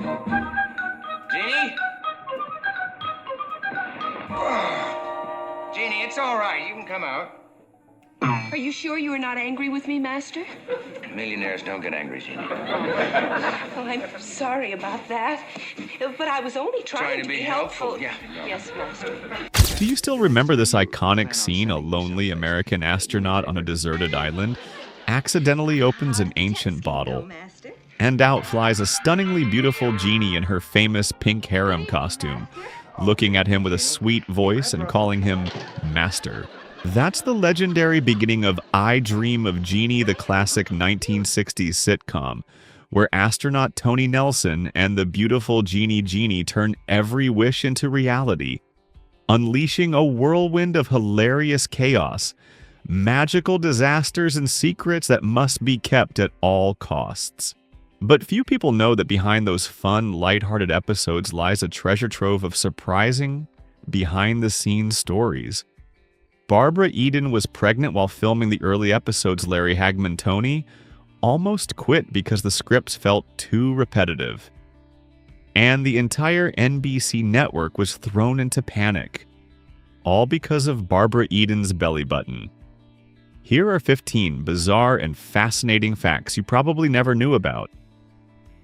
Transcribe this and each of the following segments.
Jeannie? Jeannie, it's all right. You can come out. Are you sure you are not angry with me, Master? Millionaires don't get angry, Jeannie. Oh, I'm sorry about that. But I was only trying to be helpful. Yeah. Yes, Master. Do you still remember this iconic scene? A lonely American astronaut on a deserted island accidentally opens an ancient bottle, and out flies a stunningly beautiful Jeannie in her famous pink harem costume, looking at him with a sweet voice and calling him Master. That's the legendary beginning of I Dream of Jeannie, the classic 1960s sitcom, where astronaut Tony Nelson and the beautiful Jeannie turn every wish into reality, unleashing a whirlwind of hilarious chaos, magical disasters, and secrets that must be kept at all costs. But few people know that behind those fun, lighthearted episodes lies a treasure trove of surprising, behind-the-scenes stories. Barbara Eden was pregnant while filming the early episodes. Larry Hagman Tony almost quit because the scripts felt too repetitive. And the entire NBC network was thrown into panic, all because of Barbara Eden's belly button. Here are 15 bizarre and fascinating facts you probably never knew about.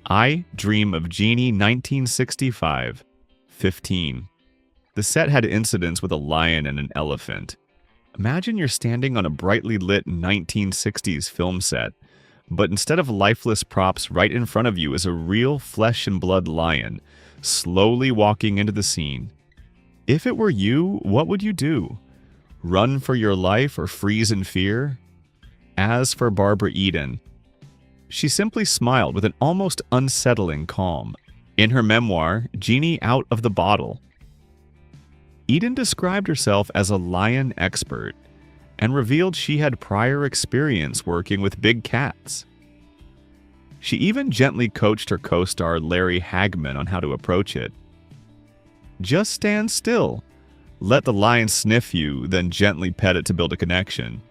I Dream of Jeannie, 1965. 15. The set had incidents with a lion and an elephant. Imagine you're standing on a brightly lit 1960s film set, but instead of lifeless props, right in front of you is a real flesh and blood lion, slowly walking into the scene. If it were you, what would you do? Run for your life or freeze in fear? As for Barbara Eden, she simply smiled with an almost unsettling calm. In her memoir, Jeannie Out of the Bottle, Eden described herself as a lion expert and revealed she had prior experience working with big cats. She even gently coached her co-star Larry Hagman on how to approach it. Just stand still, let the lion sniff you, then gently pet it to build a connection.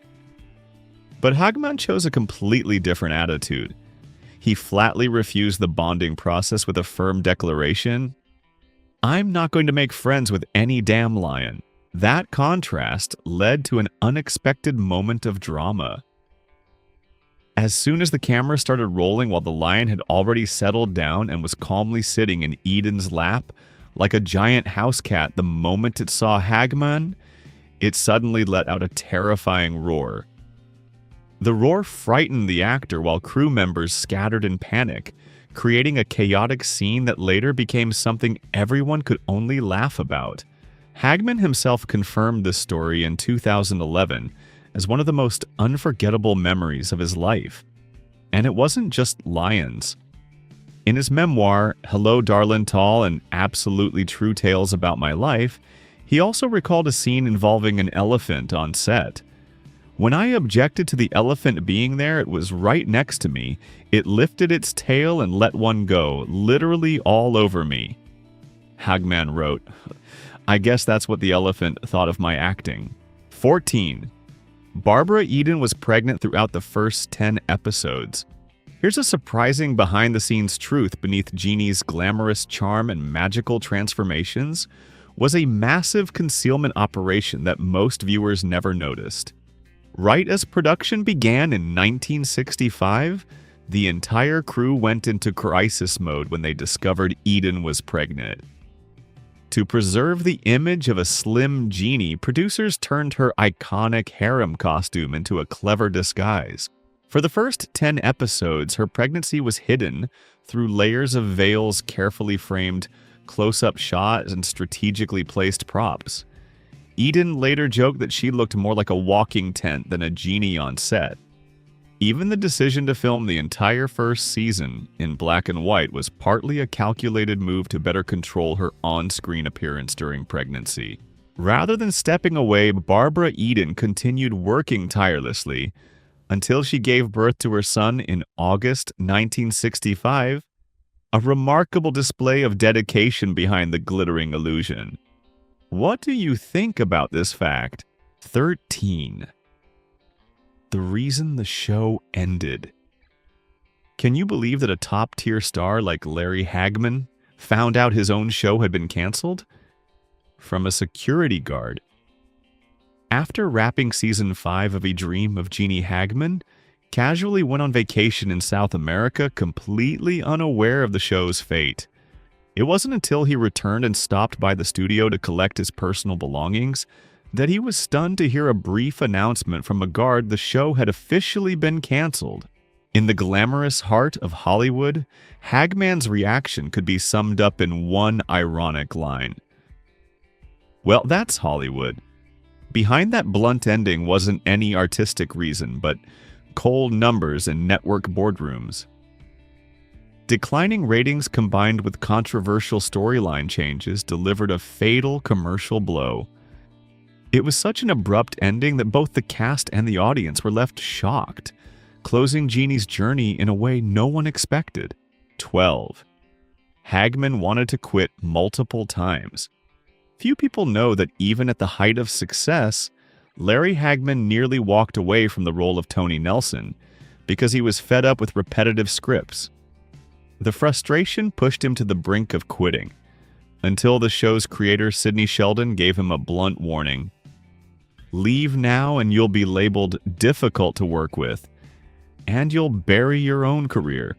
But Hagman chose a completely different attitude. He flatly refused the bonding process with a firm declaration: "I'm not going to make friends with any damn lion." That contrast led to an unexpected moment of drama. As soon as the camera started rolling while the lion had already settled down and was calmly sitting in Eden's lap, like a giant house cat, the moment it saw Hagman, it suddenly let out a terrifying roar. The roar frightened the actor while crew members scattered in panic, creating a chaotic scene that later became something everyone could only laugh about. Hagman himself confirmed this story in 2011 as one of the most unforgettable memories of his life. And it wasn't just lions. In his memoir, Hello Darlin' Tall and Absolutely True Tales About My Life, he also recalled a scene involving an elephant on set. "When I objected to the elephant being there, it was right next to me. It lifted its tail and let one go, literally all over me." Hagman wrote, "I guess that's what the elephant thought of my acting." 14. Barbara Eden was pregnant throughout the first 10 episodes. Here's a surprising behind-the-scenes truth beneath Jeannie's glamorous charm and magical transformations was a massive concealment operation that most viewers never noticed. Right as production began in 1965, the entire crew went into crisis mode when they discovered Eden was pregnant. To preserve the image of a slim Jeannie, producers turned her iconic harem costume into a clever disguise. For the first 10 episodes, her pregnancy was hidden through layers of veils, carefully framed close-up shots, and strategically placed props. Eden later joked that she looked more like a walking tent than a genie on set. Even the decision to film the entire first season in black and white was partly a calculated move to better control her on-screen appearance during pregnancy. Rather than stepping away, Barbara Eden continued working tirelessly until she gave birth to her son in August 1965, a remarkable display of dedication behind the glittering illusion. What do you think about this fact? 13. The reason the show ended. Can you believe that a top-tier star like Larry Hagman found out his own show had been canceled? From a security guard. After wrapping season 5 of I Dream of Jeannie, Hagman casually went on vacation in South America, completely unaware of the show's fate. It wasn't until he returned and stopped by the studio to collect his personal belongings that he was stunned to hear a brief announcement from a guard the show had officially been canceled. In the glamorous heart of Hollywood, Hagman's reaction could be summed up in one ironic line. Well, that's Hollywood. Behind that blunt ending wasn't any artistic reason, but cold numbers in network boardrooms. Declining ratings combined with controversial storyline changes delivered a fatal commercial blow. It was such an abrupt ending that both the cast and the audience were left shocked, closing Jeannie's journey in a way no one expected. 12. Hagman wanted to quit multiple times. Few people know that even at the height of success, Larry Hagman nearly walked away from the role of Tony Nelson because he was fed up with repetitive scripts. The frustration pushed him to the brink of quitting, until the show's creator Sidney Sheldon gave him a blunt warning. Leave now and you'll be labeled difficult to work with, and you'll bury your own career.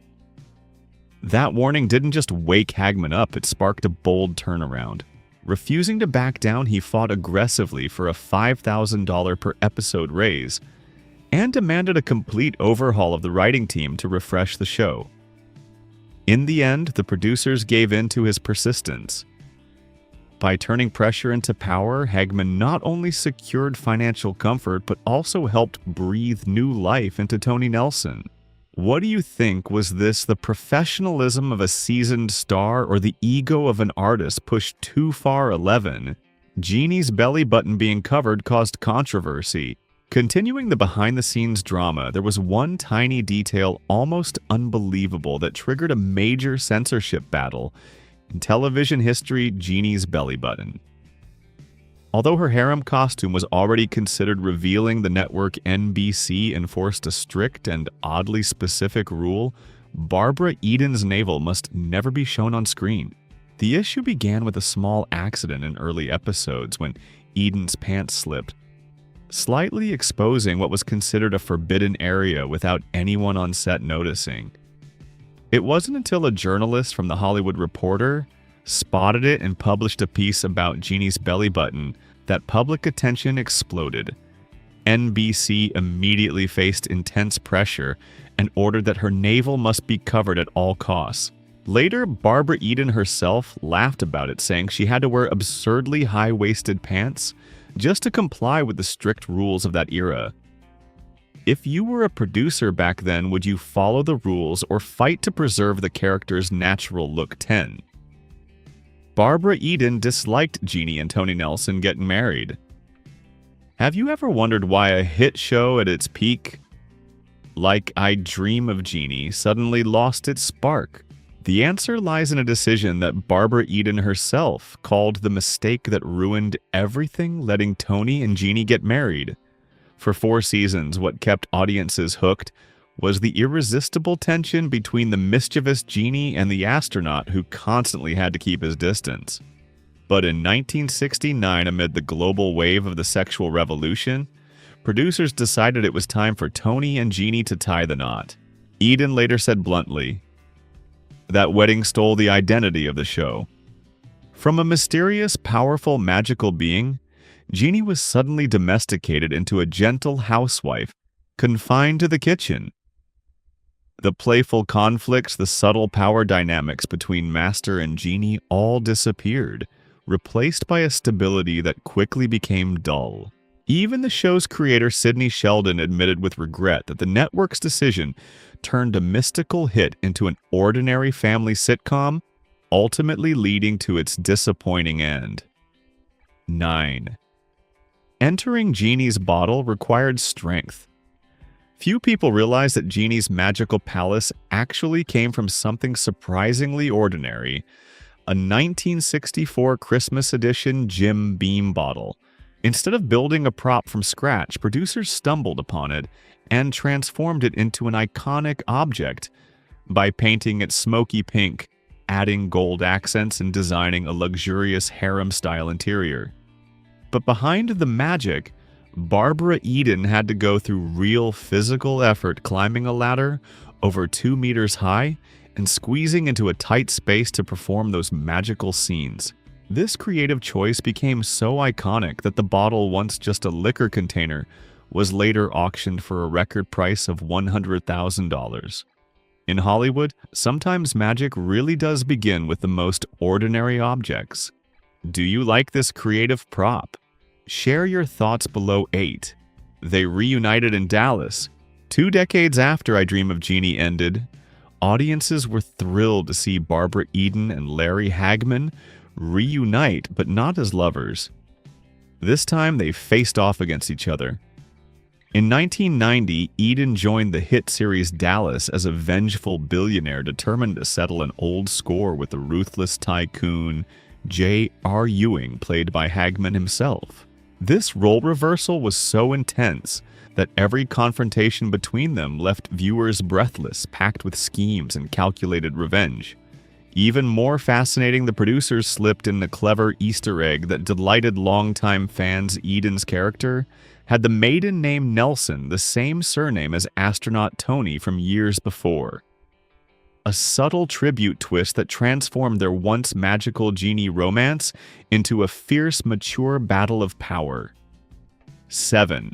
That warning didn't just wake Hagman up, it sparked a bold turnaround. Refusing to back down, he fought aggressively for a $5,000 per episode raise and demanded a complete overhaul of the writing team to refresh the show. In the end, the producers gave in to his persistence. By turning pressure into power, Hagman not only secured financial comfort but also helped breathe new life into Tony Nelson. What do you think? Was this the professionalism of a seasoned star or the ego of an artist pushed too far? 11. Jeannie's belly button being covered caused controversy. Continuing the behind-the-scenes drama, there was one tiny detail almost unbelievable that triggered a major censorship battle in television history: Jeannie's belly button. Although her harem costume was already considered revealing, the network NBC enforced a strict and oddly specific rule: Barbara Eden's navel must never be shown on screen. The issue began with a small accident in early episodes when Eden's pants slipped, slightly exposing what was considered a forbidden area without anyone on set noticing. It wasn't until a journalist from The Hollywood Reporter spotted it and published a piece about Jeannie's belly button that public attention exploded. NBC immediately faced intense pressure and ordered that her navel must be covered at all costs. Later, Barbara Eden herself laughed about it, saying she had to wear absurdly high-waisted pants just to comply with the strict rules of that era. If you were a producer back then, would you follow the rules or fight to preserve the character's natural look? 10. Barbara Eden disliked Jeannie and Tony Nelson getting married. Have you ever wondered why a hit show at its peak, like I Dream of Jeannie, suddenly lost its spark? The answer lies in a decision that Barbara Eden herself called the mistake that ruined everything, letting Tony and Jeannie get married. For 4 seasons, what kept audiences hooked was the irresistible tension between the mischievous Jeannie and the astronaut who constantly had to keep his distance. But in 1969, amid the global wave of the sexual revolution, producers decided it was time for Tony and Jeannie to tie the knot. Eden later said bluntly, that wedding stole the identity of the show. From a mysterious, powerful, magical being, Jeannie was suddenly domesticated into a gentle housewife, confined to the kitchen. The playful conflicts, the subtle power dynamics between Master and Jeannie all disappeared, replaced by a stability that quickly became dull. Even the show's creator, Sidney Sheldon, admitted with regret that the network's decision turned a mystical hit into an ordinary family sitcom, ultimately leading to its disappointing end. 9. Entering Jeannie's bottle required strength. Few people realize that Jeannie's magical palace actually came from something surprisingly ordinary: a 1964 Christmas edition Jim Beam bottle. Instead of building a prop from scratch, producers stumbled upon it and transformed it into an iconic object by painting it smoky pink, adding gold accents and designing a luxurious harem-style interior. But behind the magic, Barbara Eden had to go through real physical effort climbing a ladder over 2 meters high and squeezing into a tight space to perform those magical scenes. This creative choice became so iconic that the bottle, once just a liquor container, was later auctioned for a record price of $100,000. In Hollywood, sometimes magic really does begin with the most ordinary objects. Do you like this creative prop? Share your thoughts below 8. They reunited in Dallas. 2 decades after I Dream of Jeannie ended, audiences were thrilled to see Barbara Eden and Larry Hagman reunite, but not as lovers. This time they faced off against each other. In 1990, Eden joined the hit series Dallas as a vengeful billionaire determined to settle an old score with the ruthless tycoon J.R. Ewing, played by Hagman himself. This role reversal was so intense that every confrontation between them left viewers breathless, packed with schemes and calculated revenge. Even more fascinating, the producers slipped in the clever Easter egg that delighted longtime fans. Eden's character had the maiden name Nelson, the same surname as astronaut Tony from years before. A subtle tribute twist that transformed their once magical genie romance into a fierce, mature battle of power. 7.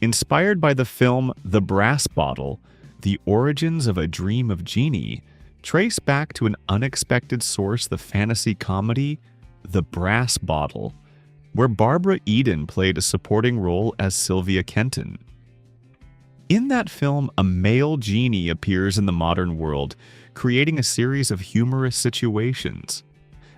Inspired by the film The Brass Bottle, the origins of I Dream of Jeannie trace back to an unexpected source, the fantasy comedy The Brass Bottle, where Barbara Eden played a supporting role as Sylvia Kenton. In that film, a male genie appears in the modern world, creating a series of humorous situations.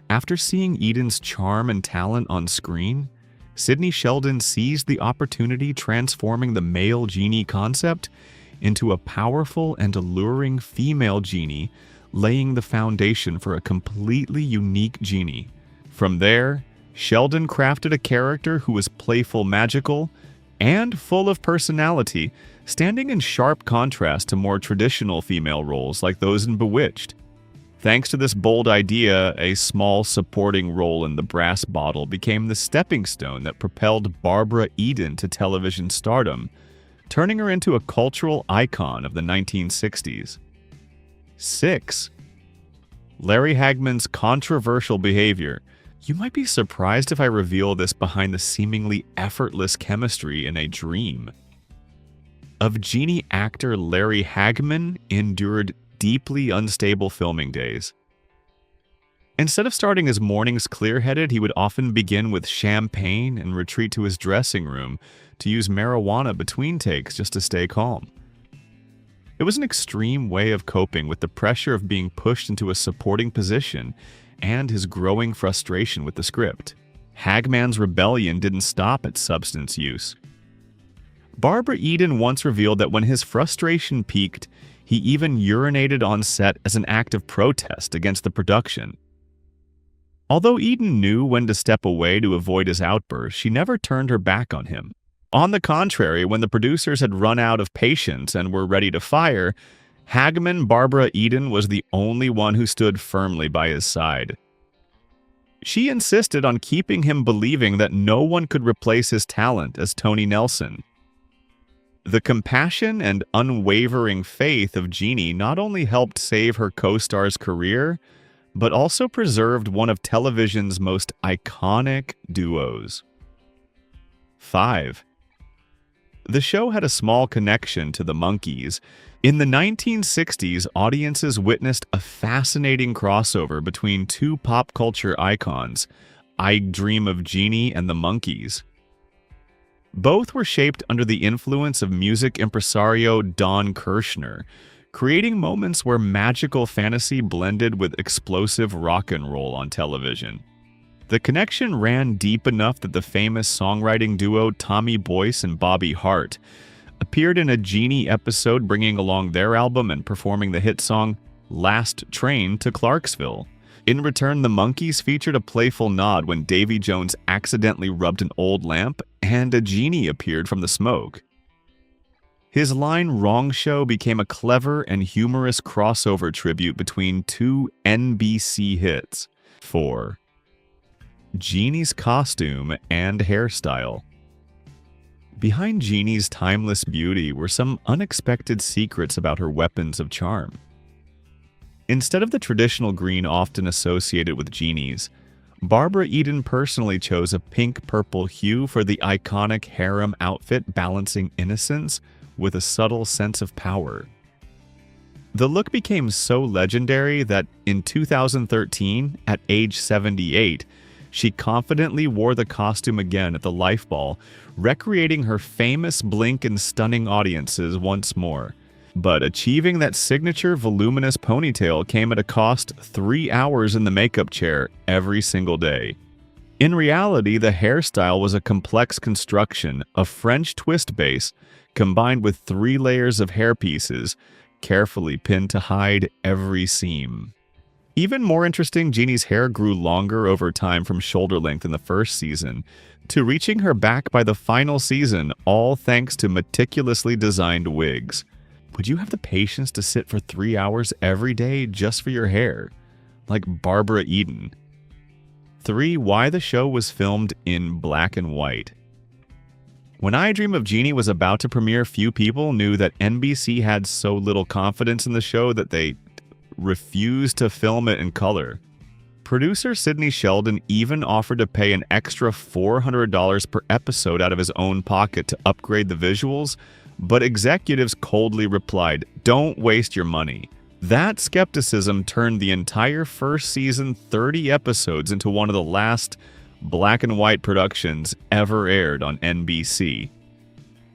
After seeing Eden's charm and talent on screen, Sidney Sheldon seized the opportunity, transforming the male genie concept into a powerful and alluring female genie, laying the foundation for a completely unique genie. From there, Sheldon crafted a character who was playful, magical, and full of personality, standing in sharp contrast to more traditional female roles like those in Bewitched. Thanks to this bold idea, a small supporting role in The Brass Bottle became the stepping stone that propelled Barbara Eden to television stardom, turning her into a cultural icon of the 1960s. 6. Larry Hagman's controversial behavior. You might be surprised if I reveal this behind the seemingly effortless chemistry in A Dream. Of Jeannie actor Larry Hagman endured deeply unstable filming days. Instead of starting his mornings clear-headed, he would often begin with champagne and retreat to his dressing room to use marijuana between takes just to stay calm. It was an extreme way of coping with the pressure of being pushed into a supporting position and his growing frustration with the script. Hagman's rebellion didn't stop at substance use. Barbara Eden once revealed that when his frustration peaked, he even urinated on set as an act of protest against the production. Although Eden knew when to step away to avoid his outbursts, she never turned her back on him. On the contrary, when the producers had run out of patience and were ready to fire, Hagman Barbara Eden was the only one who stood firmly by his side. She insisted on keeping him believing that no one could replace his talent as Tony Nelson. The compassion and unwavering faith of Jeannie not only helped save her co-star's career, but also preserved one of television's most iconic duos. 5. The show had a small connection to the Monkees. In the 1960s, audiences witnessed a fascinating crossover between two pop culture icons, I Dream of Jeannie and the Monkees. Both were shaped under the influence of music impresario Don Kirshner, creating moments where magical fantasy blended with explosive rock and roll on television. The connection ran deep enough that the famous songwriting duo Tommy Boyce and Bobby Hart appeared in a Jeannie episode, bringing along their album and performing the hit song Last Train to Clarksville. In return, the Monkees featured a playful nod when Davy Jones accidentally rubbed an old lamp and a genie appeared from the smoke. His line "Wrong Show" became a clever and humorous crossover tribute between two NBC hits for Jeannie's costume and hairstyle. Behind Jeannie's timeless beauty were some unexpected secrets about her weapons of charm. Instead of the traditional green often associated with Jeannie's, Barbara Eden personally chose a pink-purple hue for the iconic harem outfit, balancing innocence with a subtle sense of power. The look became so legendary that in 2013, at age 78, she confidently wore the costume again at the Life Ball, recreating her famous blink and stunning audiences once more. But achieving that signature voluminous ponytail came at a cost: 3 hours in the makeup chair every single day. In reality, the hairstyle was a complex construction, a French twist base, combined with 3 layers of hair pieces, carefully pinned to hide every seam. Even more interesting, Jeannie's hair grew longer over time from shoulder length in the first season to reaching her back by the final season, all thanks to meticulously designed wigs. Would you have the patience to sit for 3 hours every day just for your hair? Like Barbara Eden. 3. Why the show was filmed in black and white. When I Dream of Jeannie was about to premiere, few people knew that NBC had so little confidence in the show that they refused to film it in color. Producer Sidney Sheldon even offered to pay an extra $400 per episode out of his own pocket to upgrade the visuals, but executives coldly replied, "Don't waste your money." That skepticism turned the entire first season, 30 episodes, into one of the last black and white productions ever aired on NBC.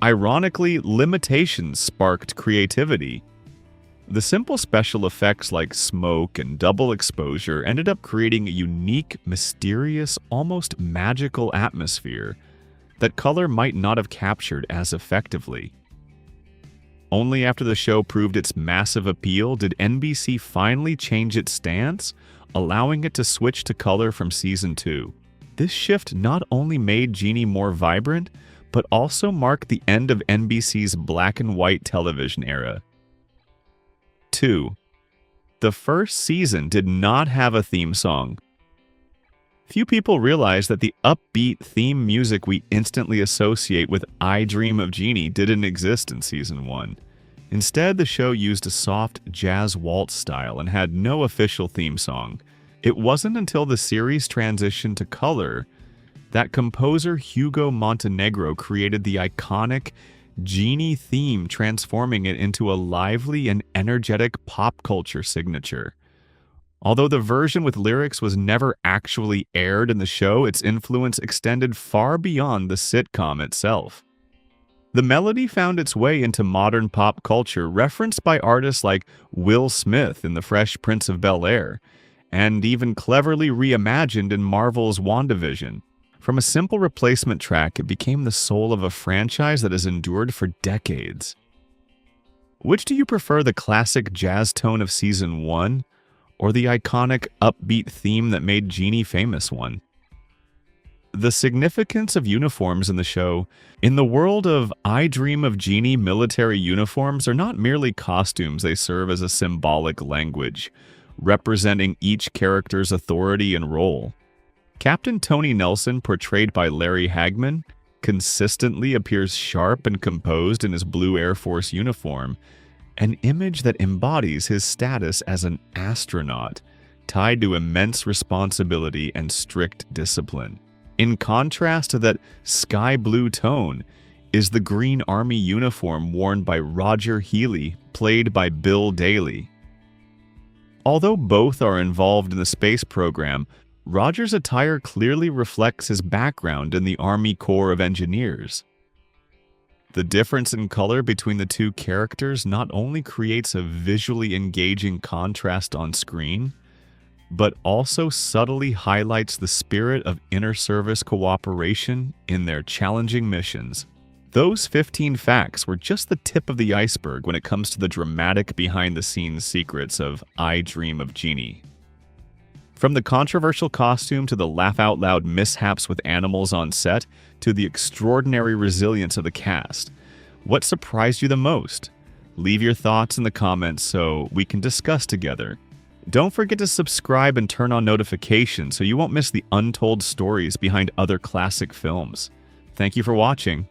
Ironically, limitations sparked creativity. The simple special effects like smoke and double exposure ended up creating a unique, mysterious, almost magical atmosphere that color might not have captured as effectively. Only after the show proved its massive appeal did NBC finally change its stance, allowing it to switch to color from season 2. This shift not only made Jeannie more vibrant, but also marked the end of NBC's black and white television era. 2. The first season did not have a theme song. Few people realize that the upbeat theme music we instantly associate with I Dream of Jeannie didn't exist in season 1. Instead, the show used a soft jazz waltz style and had no official theme song. It wasn't until the series transitioned to color that composer Hugo Montenegro created the iconic Jeannie theme, transforming it into a lively and energetic pop culture signature. Although the version with lyrics was never actually aired in the show, its influence extended far beyond the sitcom itself. The melody found its way into modern pop culture, referenced by artists like Will Smith in The Fresh Prince of Bel-Air, and even cleverly reimagined in Marvel's WandaVision. From a simple replacement track, it became the soul of a franchise that has endured for decades. Which do you prefer, the classic jazz tone of season 1, or the iconic upbeat theme that made Jeannie famous one? The significance of uniforms in the show. In the world of I Dream of Jeannie, military uniforms are not merely costumes, they serve as a symbolic language, representing each character's authority and role. Captain Tony Nelson, portrayed by Larry Hagman, consistently appears sharp and composed in his blue Air Force uniform, an image that embodies his status as an astronaut, tied to immense responsibility and strict discipline. In contrast to that sky blue tone is the Green Army uniform worn by Roger Healy, played by Bill Daly. Although both are involved in the space program, Roger's attire clearly reflects his background in the Army Corps of Engineers. The difference in color between the two characters not only creates a visually engaging contrast on screen, but also subtly highlights the spirit of inter-service cooperation in their challenging missions. Those 15 facts were just the tip of the iceberg when it comes to the dramatic behind-the-scenes secrets of I Dream of Jeannie. From the controversial costume to the laugh-out-loud mishaps with animals on set to the extraordinary resilience of the cast, What surprised you the most? Leave your thoughts in the comments so we can discuss together. Don't forget to subscribe and turn on notifications so you won't miss the untold stories behind other classic films. Thank you for watching.